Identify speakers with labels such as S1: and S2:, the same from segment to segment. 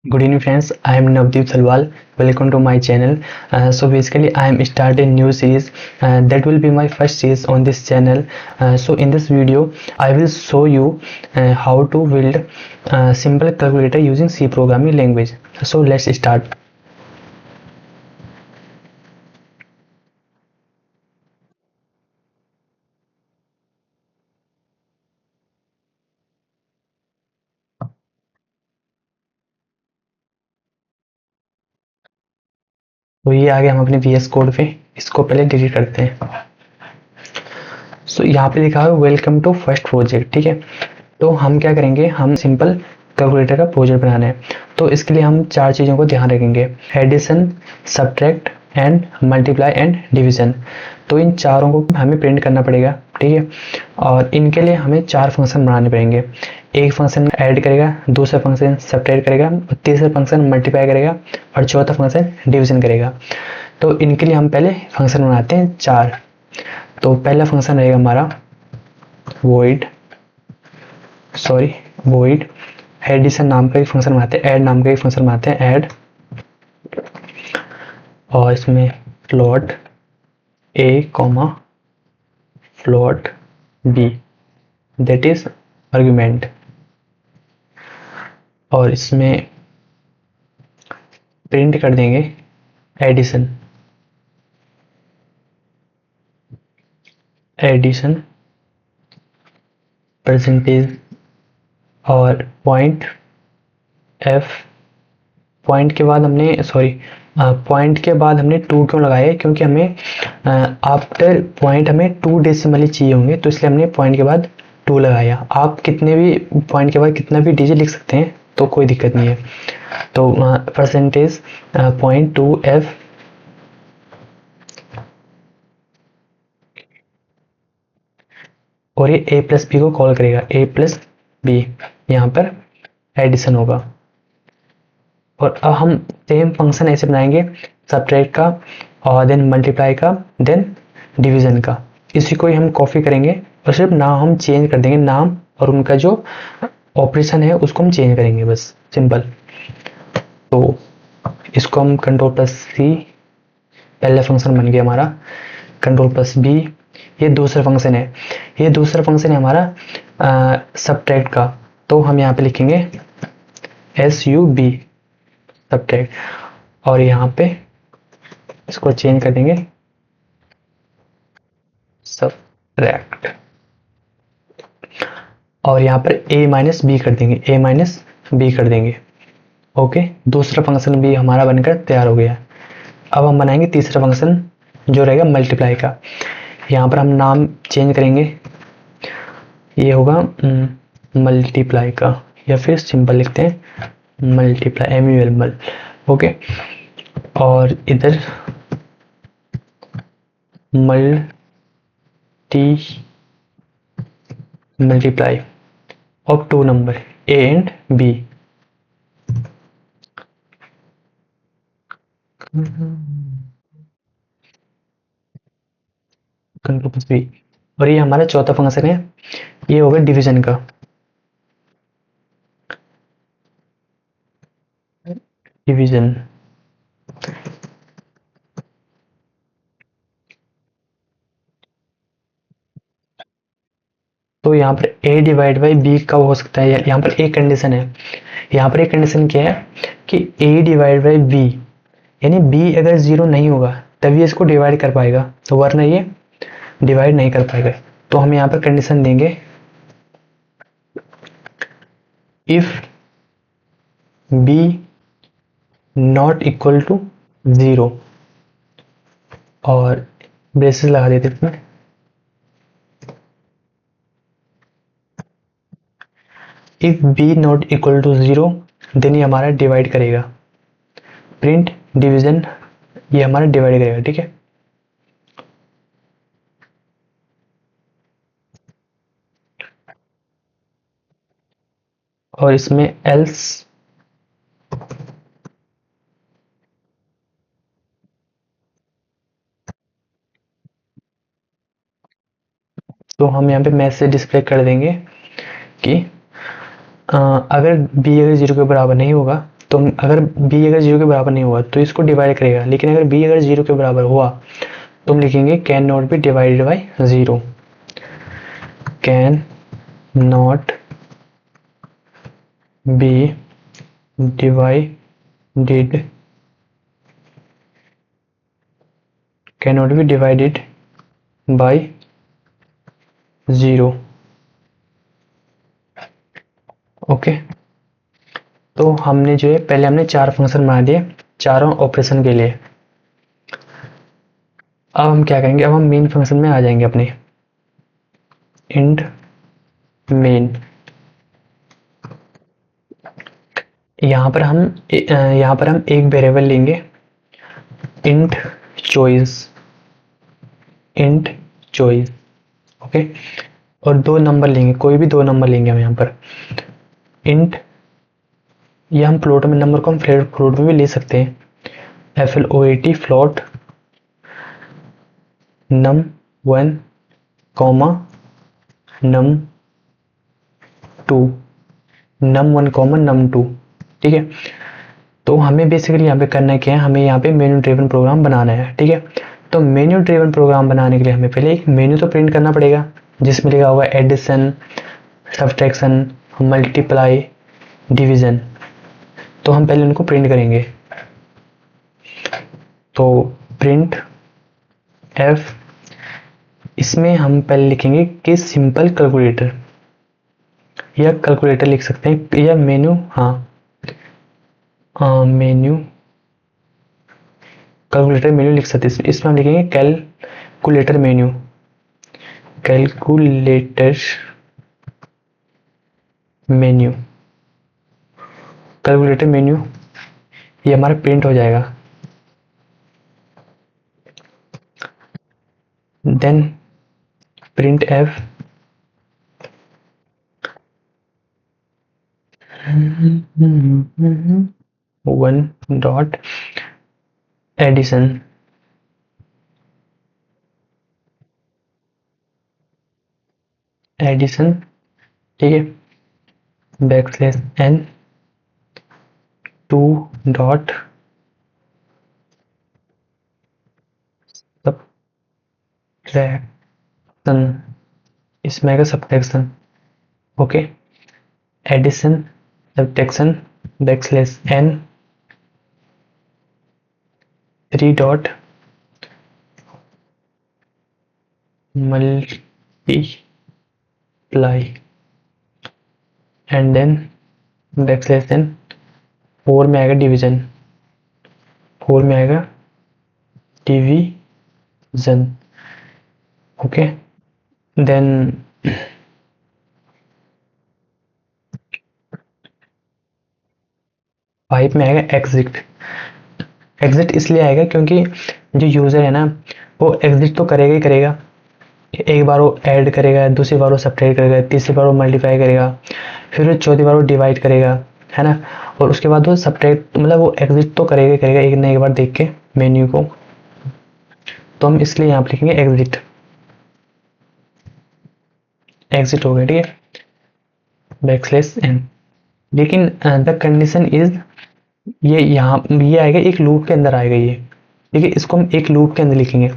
S1: Good evening friends, I am Navdeep Salwal. Welcome to my channel. So basically I am starting a new series that will be my first series on this channel. So in this video I will show you how to build a simple calculator using C programming language. So let's start. तो ये आ गया हम अपने VS code पे, इसको पहले delete करते हैं। सो यहाँ पे लिखा है वेलकम टू फर्स्ट प्रोजेक्ट। ठीक है, तो हम क्या करेंगे, हम सिंपल कैलकुलेटर का प्रोजेक्ट बनाना है। तो इसके लिए हम चार चीज़ों को ध्यान रखेंगे: addition, subtract and multiply and division. तो इन चारों को हमें प्रिंट करना पड़ेगा। ठीक है, और इनके लिए हमें चार फंक्शन बनाने पड़ेंगे। एक फंक्शन ऐड करेगा, दूसरा फंक्शन सब्ट्रैक्ट करेगा, तीसरा फंक्शन मल्टीप्लाई करेगा और चौथा फंक्शन डिवीजन करेगा। तो इनके लिए हम पहले फंक्शन बनाते हैं चार। तो पहला फंक्शन रहेगा हमारा वॉइड एडिशन नाम का एक फंक्शन बनाते हैं, ऐड नाम का एक फंक्शन बनाते हैं, ऐड, और इसमें float A comma float B that is argument, और इसमें प्रिंट कर देंगे एडिशन परसेंटेज और पॉइंट एफ। पॉइंट के बाद हमने 2 क्यों लगाया है, क्योंकि हमें आफ्टर पॉइंट हमें 2 डेसिमल चाहिए होंगे, तो इसलिए हमने पॉइंट के बाद 2 लगाया। आप कितने भी पॉइंट के बाद कितना भी डिजिट लिख सकते हैं, तो कोई दिक्कत नहीं है। तो परसेंटेज पॉइंट 2f और ये a प्लस बी को कॉल करेगा, a प्लस बी, यहाँ पर एडिशन होगा। और अब हम सेम फंक्शन ऐसे बनाएंगे, सब्ट्रैक्ट का और देन मल्टीप्लाई का, देन डिवीजन का। इसी को ही हम कॉपी करेंगे और सिर्फ नाम हम चेंज कर देंगे, नाम और उनका जो ऑपरेशन है उसको हम चेंज करेंगे, बस सिंपल। तो इसको हम Ctrl+C, पहला फंक्शन बन गया हमारा। Ctrl+B, ये दूसरा फंक्शन है हमारा सब्ट्रैक्ट का। तो हम यहाँ पे लिखेंगे SUB सब्ट्रैक्ट, और यहाँ पे इसको चेंज कर देंगे सब्ट्रैक्ट, और यहाँ पर A-B कर देंगे। ओके, दूसरा फंक्शन भी हमारा बनकर तैयार हो गया। अब हम बनाएंगे तीसरा फंक्शन जो रहेगा मल्टीप्लाई का। यहाँ पर हम नाम चेंज करेंगे, ये होगा मल्टीप्लाई का, या फिर सिंपल लिखते हैं मल्टीप्लाई, MUL। ओके, और इधर multiply of 2 number A and B। Ctrl+V, और ये हमारा चौथा फंक्शन है, ये होगा डिवीजन का। डिवीजन तो यहाँ पर A डिवाइड बाई B कब हो सकता है, यहाँ पर एक कंडीशन है। यहाँ पर एक कंडीशन क्या है कि A डिवाइड बाई B, यानी B अगर 0 नहीं होगा तभी इसको डिवाइड कर पाएगा, तो वरना ये डिवाइड नहीं कर पाएगा। तो हम यहाँ पर कंडीशन देंगे if B not equal to 0, और ब्रेसेस लगा देते हैं। If B not equal to 0 then ये हमारा डिवाइड करेगा, प्रिंट डिवीजन, ये हमारा डिवाइड करेगा। ठीक है, और इसमें एल्स तो हम यहाँ पे मैसेज डिस्प्ले कर देंगे कि अगर B अगर 0 के बराबर नहीं होगा तो अगर b अगर 0 के बराबर नहीं हुआ तो इसको डिवाइड करेगा, लेकिन अगर b अगर 0 के बराबर हुआ तो हम लिखेंगे can not be divided by 0, can not be divided, can not be divided by 0। Okay, तो हमने जो है पहले हमने 4 फंक्शन बना दिए चारों ऑपरेशन के लिए। अब हम क्या करेंगे, अब हम मेन फंक्शन में आ जाएंगे अपने, इंट मेन। यहाँ पर हम एक वेरिएबल लेंगे int choice, int choice. Okay, और 2 नंबर लेंगे, कोई भी 2 नंबर लेंगे हम यहाँ पर इंट, या हम फ्लोट में नंबर को हम फ्लोट में भी ले सकते हैं, FLOAT float num1 comma num2, num1 comma num2। ठीक है, तो हमें बेसिकली यहाँ पे करना क्या है, हमें यहाँ पे मेन्यू ड्रिवन प्रोग्राम बनाना है। ठीक है, तो मेन्यू ड्रिवन प्रोग्राम बनाने के लिए हमें पहले एक मेन्यू तो प्रिंट करना पड़ेगा जिसमें लिखा होगा एडिशन, सब्ट्रैक्शन, मल्टीप्लाई, डिवीजन। तो हम पहले उनको प्रिंट करेंगे, तो प्रिंट f, इसमें हम पहले लिखेंगे कि सिंपल कैलकुलेटर, या कैलकुलेटर लिख सकते हैं, या मेन्यू, मेन्यू कैलकुलेटर मेन्यू लिख सकते हैं। इसमें हम लिखेंगे calculator menu, calculator menu, calculator menu, ये हमारा प्रिंट हो जाएगा। Then print f, one dot addition, addition. ठीक है, बैकस्लैश n, 2 डॉट सब्ट्रैक्शन, इसमें आएगा subtraction. Okay, addition subtraction backslash n, 3 dot multiply, and then backslash n, 4 में आएगा डिवीजन, 4 में आएगा डिवीजन। ओके, देन 5 में आएगा एग्जिट। एग्जिट इसलिए आएगा क्योंकि जो यूजर है ना वो एग्जिट तो करेगा ही करेगा, एक बार वो ऐड करेगा, दूसरी बार वो सब्ट्रैक्ट करेगा, तीसरी बार वो मल्टीप्लाई करेगा, फिर वो चौथी बार वो डिवाइड करेगा, है ना, और उसके बाद वो सब्ट्रैक्ट, मतलब वो एग्जिट तो करेगा ही करेगा एक ना एक बार देख के मेन्यू को। तो हम इसलिए यहाँ पे लिखेंगे एग्जिट, एग्जिट हो गया। ठीक है, बैकस्लैश n। लेकिन द कंडीशन इज, ये आएगा एक लूप के अंदर आएगा ये। ठीक है, इसको हम एक लूप के अंदर लिखेंगे।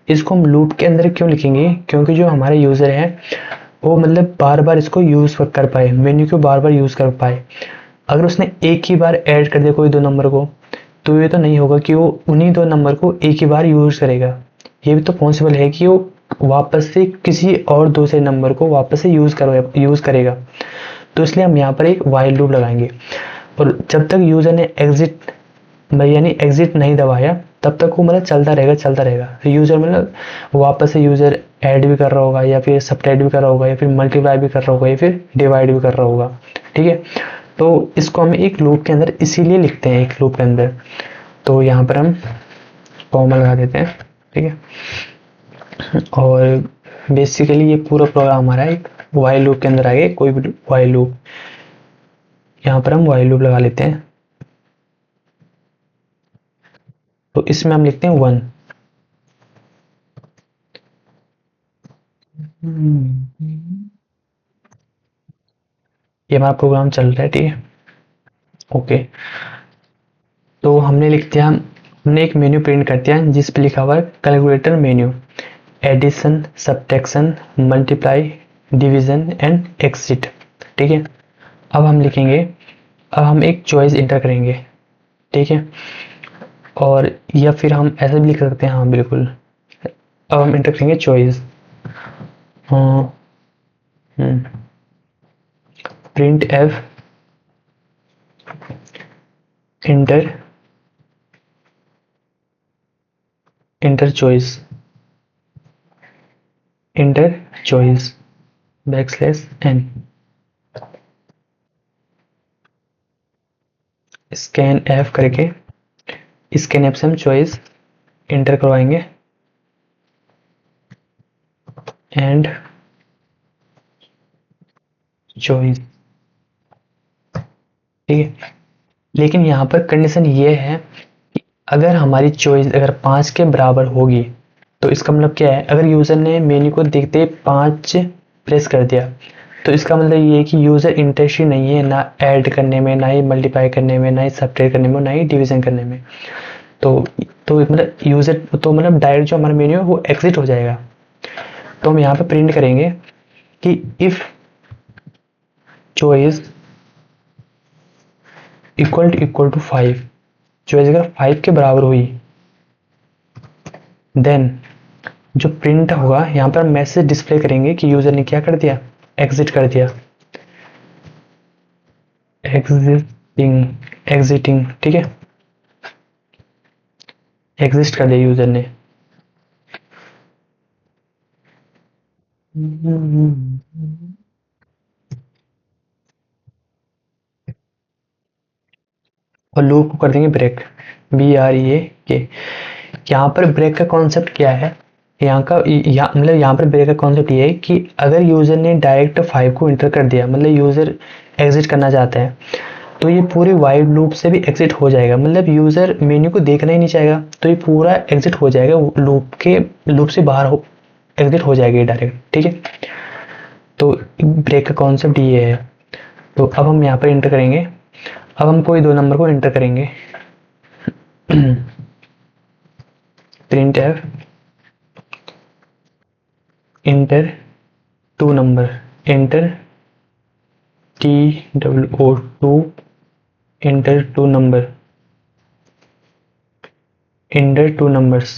S1: इसको हम लूप के अंदर क्यों लिखेंगे, क्योंकि जो हमारे यूजर है वो मतलब बार बार इसको यूज कर पाए, मेन्यू को बार बार यूज कर पाए। अगर उसने एक ही बार ऐड कर दिया कोई 2 नंबर को, तो ये तो नहीं होगा कि वो उन्हीं 2 नंबर को एक ही बार यूज करेगा। ये भी तो पॉसिबल है कि वो वापस से किसी और दूसरे नंबर को वापस से यूज करेगा। तो इसलिए हम यहाँ पर एक वाइल लूप लगाएंगे, और जब तक यूजर ने एग्जिट यानी एग्जिट नहीं दबाया तब तक वो मतलब चलता रहेगा। तो यूजर मतलब वापस से यूजर ऐड भी कर रहा होगा, या फिर सब्ट्रैक्ट भी कर रहा होगा, या फिर मल्टीप्लाई भी कर रहा होगा, या फिर डिवाइड भी कर रहा होगा। ठीक है, तो इसको हम एक लूप के अंदर इसीलिए लिखते हैं, एक लूप के अंदर। तो यहाँ पर हम कॉमा लगा देते हैं। ठीक है, और बेसिकली ये पूरा प्रोग्राम हमारा एक वाइल लूप के अंदर आएगा, कोई भी वाइल लूप। यहाँ पर हम वाइल लूप लगा लेते हैं, तो इसमें हम लिखते हैं 1। ये हमारा प्रोग्राम चल रहा है। ठीक है, ओके, तो हमने लिख दिया, हमने एक मेन्यू प्रिंट कर दिया जिस पे लिखा हुआ है calculator menu, addition, subtraction, multiply, division and exit. ठीक है, अब हम लिखेंगे, अब हम एक चॉइस इंटर करेंगे। ठीक है, और या फिर हम ऐसे भी लिख सकते हैं, हाँ बिल्कुल। अब हम इंटर करेंगे choice, print F enter enter choice, enter choice backslash N, scan F करके स्कैन एफ से हम चॉइस इंटर करवाएंगे एंड चॉइस। ठीक है, लेकिन यहाँ पर कंडीशन ये है कि अगर हमारी चॉइस अगर 5 के बराबर होगी तो इसका मतलब क्या है, अगर यूजर ने मेन्यू को देखते 5 प्रेस कर दिया तो इसका मतलब ये है कि यूजर इंटरेस्ट ही नहीं है ना ऐड करने में, ना ही मल्टीप्लाई करने में, ना ही सब्ट्रैक्ट करने में, ना ही डिवीजन करने में। तो मतलब यूजर तो मतलब डायरेक्ट जो हमारा मेन्यू है वो एग्जिट हो जाएगा। तो हम यहाँ पे प्रिंट करेंगे कि if choice equal to 5, choice अगर 5 के बराबर हुई देन जो प्रिंट होगा यहाँ पर मैसेज डिस्प्ले करेंगे कि यूजर ने क्या कर दिया, एग्जिट कर दिया, एग्जिटिंग। ठीक है, एग्जिस्ट कर दिया यूजर ने। और लूप को कर देंगे ब्रेक, BREAK। यहाँ पर ब्रेक का कॉन्सेप्ट क्या है, यहाँ का मतलब यहाँ पर ब्रेक का कॉन्सेप्ट ये है कि अगर यूजर ने डायरेक्ट 5 को इंटर कर दिया, मतलब यूजर एग्जिट करना चाहता है, तो ये पूरे वाइड लूप से भी एग्जिट हो जाएगा, मतलब यूजर मेन्यू को देखना ही नहीं चाहेगा, तो ये पूरा एग्जिट हो जाएगा, लूप से बाहर एग्जिट हो जाएगा डायरेक्ट। ठीक है, तो ब्रेक का कॉन्सेप्ट ये है। तो अब हम यहाँ पर इंटर करेंगे, अब हम कोई 2 नंबर को इंटर करेंगे, print F inter 2 number, inter TOO inter 2 number, inter 2 numbers.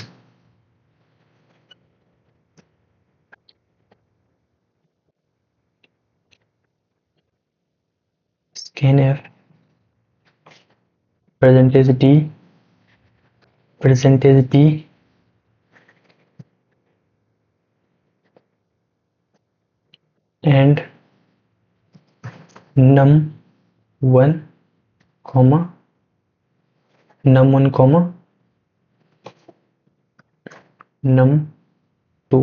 S1: Scan F percentage D and num1 comma num1 comma num2।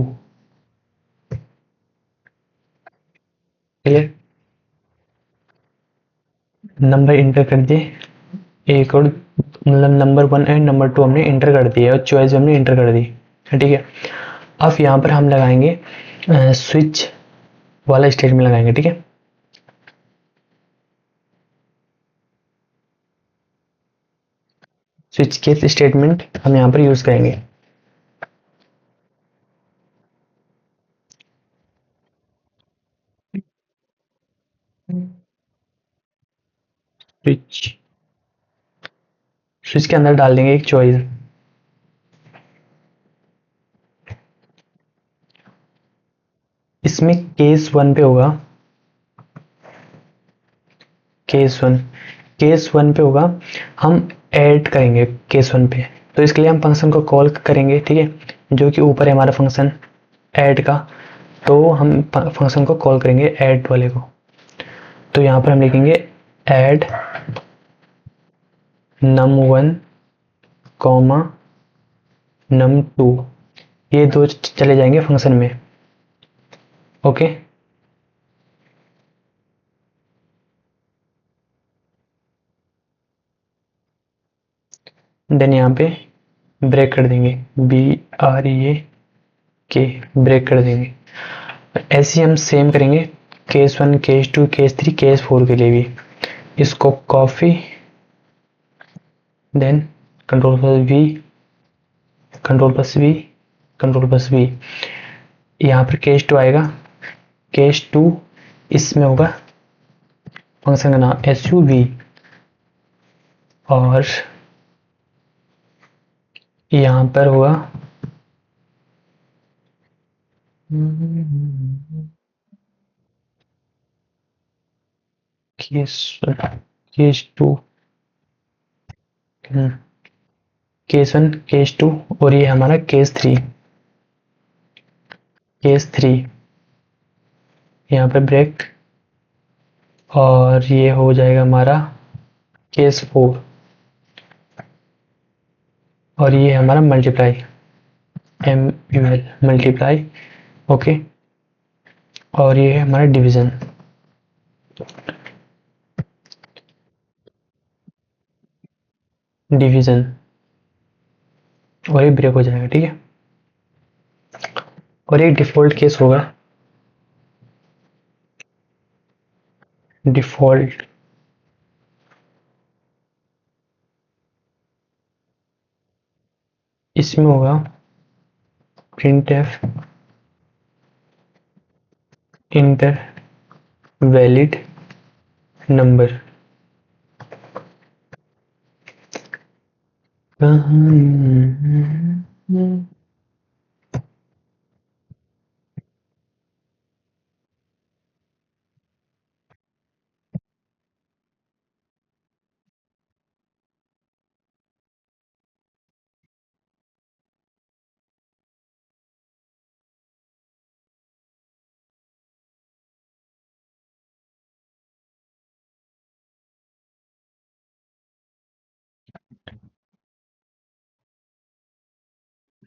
S1: Clear, number inter कर दिए एक और, मतलब नंबर 1 एंड नंबर 2 हमने इंटर कर दिए और चॉइस हमने इंटर कर दी। ठीक है, अब यहाँ पर हम लगाएंगे स्विच वाला स्टेटमेंट लगाएंगे। ठीक है, स्विच केस स्टेटमेंट हम यहाँ पर यूज करेंगे। स्विच के अंदर डाल देंगे एक चॉइस, इसमें केस 1 पे होगा, केस 1 पे होगा, हम ऐड करेंगे केस 1 पे, तो इसके लिए हम फंक्शन को कॉल करेंगे। ठीक है, जो कि ऊपर है हमारा फंक्शन ऐड का, तो हम फंक्शन को कॉल करेंगे ऐड वाले को। तो यहाँ पर हम लिखेंगे ऐड num1 कॉमा num2, ये 2 चले जाएंगे फंक्शन में। ओके, देन यहाँ पे ब्रेक कर देंगे, BREAK ब्रेक कर देंगे। ऐसे हम सेम करेंगे केस 1, केस 2, केस 3, केस 4 के लिए भी। इसको copy then control plus V, control plus V, control plus V. यहाँ पर केस 2 आएगा, केस 2 इसमें होगा फंक्शन का नाम एस यू वी, और यहाँ पर होगा केस 2, केस 1, केस 2, और ये हमारा केस 3, केस 3 यहाँ पे ब्रेक, और ये हो जाएगा हमारा केस 4, और ये हमारा मल्टीप्लाई, MUL मल्टीप्लाई, ओके। और ये है हमारा डिवीजन, डिवीजन, और ये ब्रेक हो जाएगा, ठीक है। और एक डिफॉल्ट केस होगा, डिफॉल्ट, इसमें होगा printf inter valid number.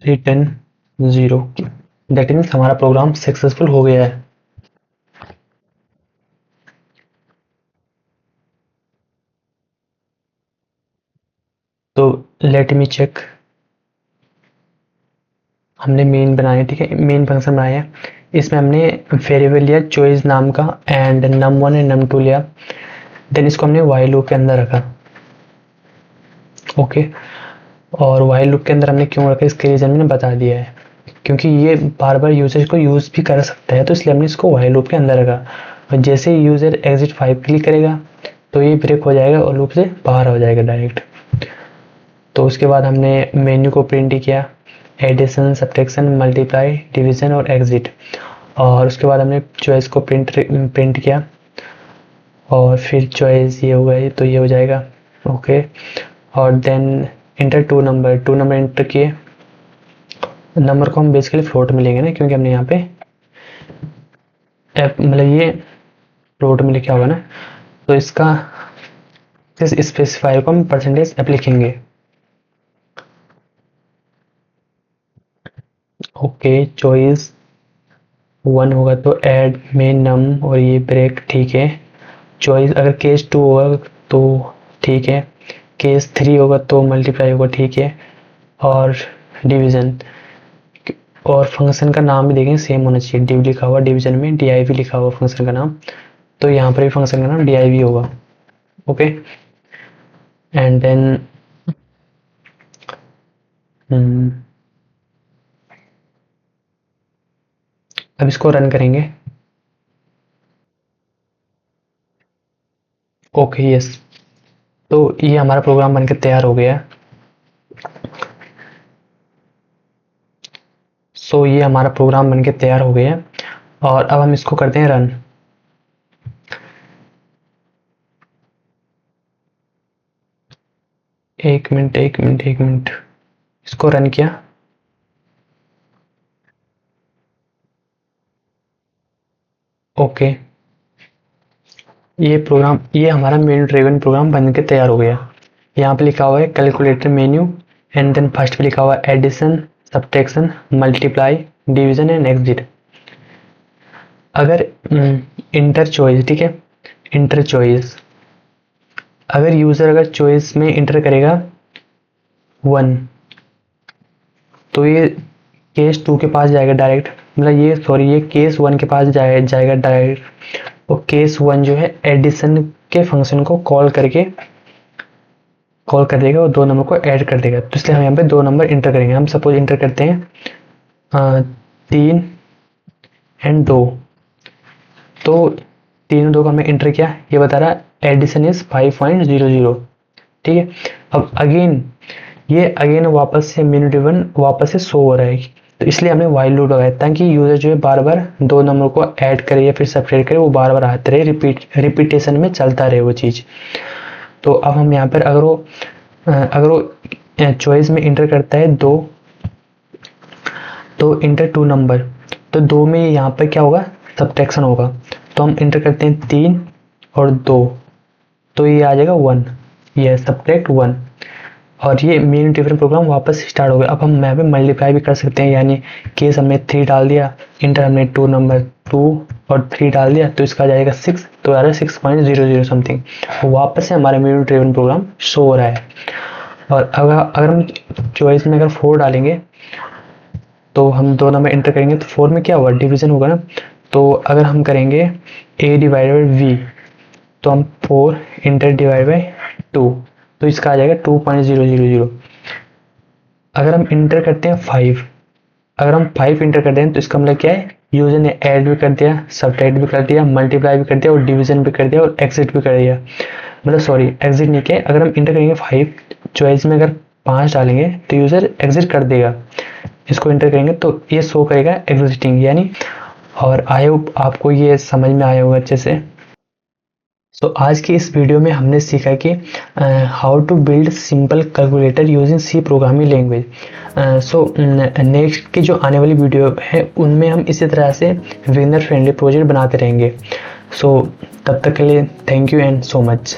S1: Return 0, that means हमारा प्रोग्राम सक्सेसफुल हो गया है। तो लेट मी चेक, हमने मेन बनाया, ठीक है, मेन फंक्शन बनाया, इसमें हमने वेरिएबल लिया चॉइस नाम का, एंड num1 एंड num2 लिया, देन इसको हमने while लूप के अंदर रखा, ओके। और while लूप के अंदर हमने क्यों रखा इसके रीजन मैंने बता दिया है, क्योंकि ये बार बार यूजर को यूज भी कर सकता है, तो इसलिए हमने इसको while लूप के अंदर रखा। और जैसे ही यूजर एग्जिट 5 क्लिक करेगा तो ये ब्रेक हो जाएगा और लूप से बाहर हो जाएगा डायरेक्ट। तो उसके बाद हमने मेन्यू को प्रिंट किया, एडिशन, सब्ट्रैक्शन, मल्टीप्लाई, डिवीजन और एग्जिट, और उसके बाद हमने चॉइस को प्रिंट किया, और फिर चॉइस ये होगा, तो ये हो जाएगा, ओके। और then enter two number enter किए, नंबर को हम बेसिकली फ्लोट में लेंगे ना, क्योंकि हमने यहाँ पे मतलब ये फ्लोट में लिखा होगा ना, तो इसका इस स्पेसिफायर को हम परसेंटेज एप लिखेंगे, ओके। चॉइस 1 होगा तो ऐड मेन नम, और ये ब्रेक, ठीक है। चॉइस अगर केस 2 होगा तो ठीक है, केस 3 होगा तो मल्टीप्लाई होगा, ठीक है। और डिवीजन, और फंक्शन का नाम भी देखें सेम होना चाहिए, डिव लिखा हुआ डिवीजन में, div लिखा हुआ फंक्शन का नाम, तो यहाँ पर भी फंक्शन का नाम div होगा, ओके। एंड देन अब इसको रन करेंगे, ओके, यस। तो ये हमारा प्रोग्राम बनकर तैयार हो गया। सो ये हमारा प्रोग्राम बनकर तैयार हो गया, और अब हम इसको करते हैं रन। एक मिनट, इसको रन किया, ओके। ये हमारा मेन ड्रिवन प्रोग्राम बन के तैयार हो गया। यहाँ पे लिखा हुआ है calculator menu, and then first पे लिखा हुआ है addition, subtraction, multiply, division and exit. अगर इंटर चॉइस, ठीक है, इंटर चॉइस, अगर यूजर अगर चॉइस में इंटर करेगा 1, तो ये केस 2 के पास जाएगा डायरेक्ट, मतलब ये केस 1 के पास जाएगा डायरेक्ट, और केस 1 जो है एडिशन के फंक्शन को कॉल करके कॉल कर देगा और 2 नंबर को ऐड कर देगा। तो इसलिए हम यहाँ पे 2 नंबर इंटर करेंगे। हम सपोज इंटर करते हैं 3 एंड 2, तो 3 और 2 को हमने इंटर किया, ये बता रहा है एडिशन इज 5.00। ठीक है, अब अगेन वापस से मेनू टेबल वापस से शो हो रहा है, तो इसलिए हमने व्हाइल लूप लगाया ताकि यूजर जो है बार बार 2 नंबर को ऐड करे या फिर सब्ट्रैक्ट करे, वो बार बार आते रहे, रिपीटेशन में चलता रहे वो चीज़। तो अब हम यहाँ पर अगर वो चॉइस में इंटर करता है 2, तो इंटर 2 नंबर, तो 2 में यहाँ पर क्या होगा, सब्ट्रैक्शन होगा। तो हम इंटर करते हैं 3 और 2, तो ये आ जाएगा 1, ये सब्ट्रैक्ट 1, और ये मेन टेबल प्रोग्राम वापस स्टार्ट हो गया। अब हम यहाँ पे मल्टीप्लाई भी कर सकते हैं, यानी केस हमने 3 डाल दिया, इंटर हमने 2 नंबर 2 और 3 डाल दिया, तो इसका जाएगा 6, तो आ रहा है 6.00 समथिंग, वापस से हमारा मेन टेबल प्रोग्राम शो हो रहा है। और अगर हम चॉइस में अगर 4 डालेंगे, तो हम 2 नंबर इंटर करेंगे, तो 4 में क्या होगा, डिवीजन होगा ना। तो अगर हम करेंगे a डिवाइड बाई v, तो हम 4 इंटर डिवाइड बाई 2, तो इसका आ जाएगा 2.000। अगर हम इंटर करते हैं 5, अगर हम 5 इंटर करते हैं, तो इसका मतलब क्या है, यूजर ने ऐड भी कर दिया, सब्ट्रैक्ट भी कर दिया, मल्टीप्लाई भी कर दिया और डिवीजन भी कर दिया और एग्जिट भी कर दिया, मतलब सॉरी एग्जिट नहीं किया। अगर हम इंटर करेंगे 5, चॉइस में अगर 5 डालेंगे तो यूजर एग्जिट कर देगा, इसको इंटर करेंगे तो ये शो करेगा एग्जिस्टिंग यानी। और आई होप आपको ये समझ में आया होगा अच्छे से। तो आज की इस वीडियो में हमने सीखा कि how to build simple calculator using C programming language. So next की जो आने वाली वीडियो है उनमें हम इसी तरह से बिगिनर फ्रेंडली प्रोजेक्ट बनाते रहेंगे। सो तब तक के लिए thank you and so much.